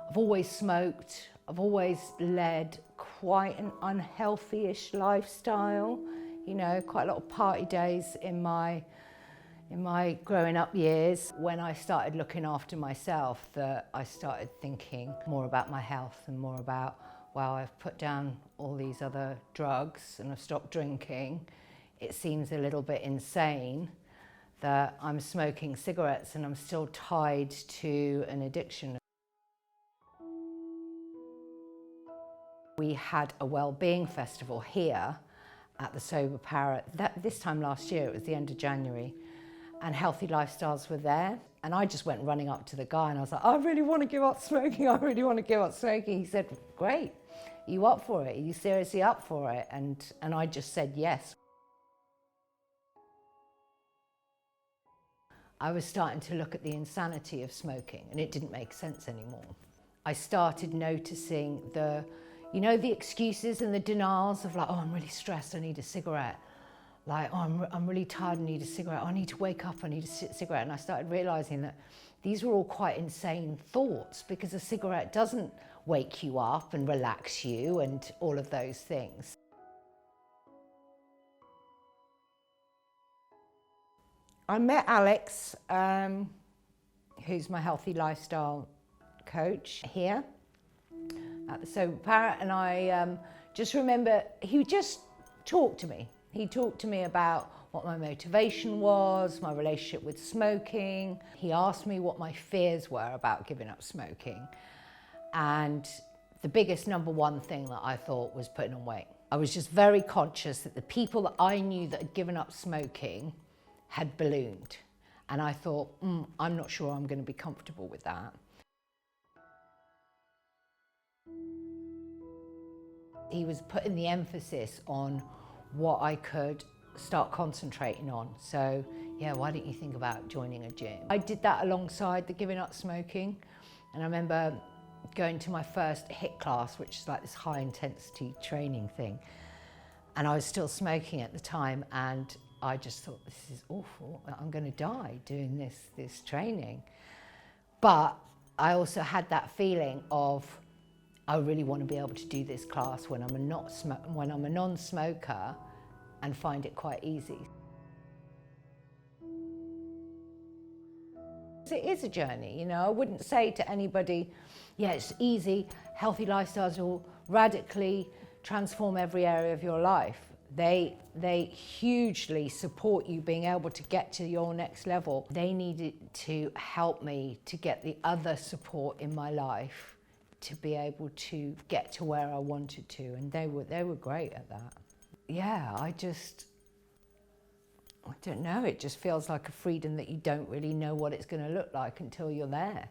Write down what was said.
I've always smoked, I've always led quite an unhealthy-ish lifestyle, you know, quite a lot of party days in my growing up years. When I started looking after myself, that I started thinking more about my health and more about, wow, I've put down all these other drugs and I've stopped drinking. It seems a little bit insane that I'm smoking cigarettes and I'm still tied to an addiction. We had a wellbeing festival here at the Sober Parrot. This time last year, it was the end of January, and Healthy Lifestyles were there. And I just went running up to the guy and I was like, I really want to give up smoking. I really want to give up smoking. He said, great, are you up for it? Are you seriously up for it? And I just said yes. I was starting to look at the insanity of smoking and it didn't make sense anymore. I started noticing the excuses and the denials of like, oh, I'm really stressed, I need a cigarette. Like, oh, I'm really tired, I need a cigarette. Oh, I need to wake up, I need a cigarette. And I started realizing that these were all quite insane thoughts, because a cigarette doesn't wake you up and relax you and all of those things. I met Alex, who's my healthy lifestyle coach here at the Sober Parrot, and I just remember he just talked to me. He talked to me about what my motivation was, my relationship with smoking. He asked me what my fears were about giving up smoking. And the biggest number one thing that I thought was putting on weight. I was just very conscious that the people that I knew that had given up smoking had ballooned. And I thought, I'm not sure I'm going to be comfortable with that. He was putting the emphasis on what I could start concentrating on. So yeah, why don't you think about joining a gym? I did that alongside the giving up smoking. And I remember going to my first HIIT class, which is like this high intensity training thing. And I was still smoking at the time, and I just thought, this is awful. I'm going to die doing this training. But I also had that feeling of, I really want to be able to do this class when I'm a non-smoker and find it quite easy. It is a journey, you know. I wouldn't say to anybody, yeah, it's easy. Healthy lifestyles will radically transform every area of your life. They hugely support you being able to get to your next level. They needed to help me to get the other support in my life to be able to get to where I wanted to, and they were great at that. Yeah, I don't know, it just feels like a freedom that you don't really know what it's going to look like until you're there.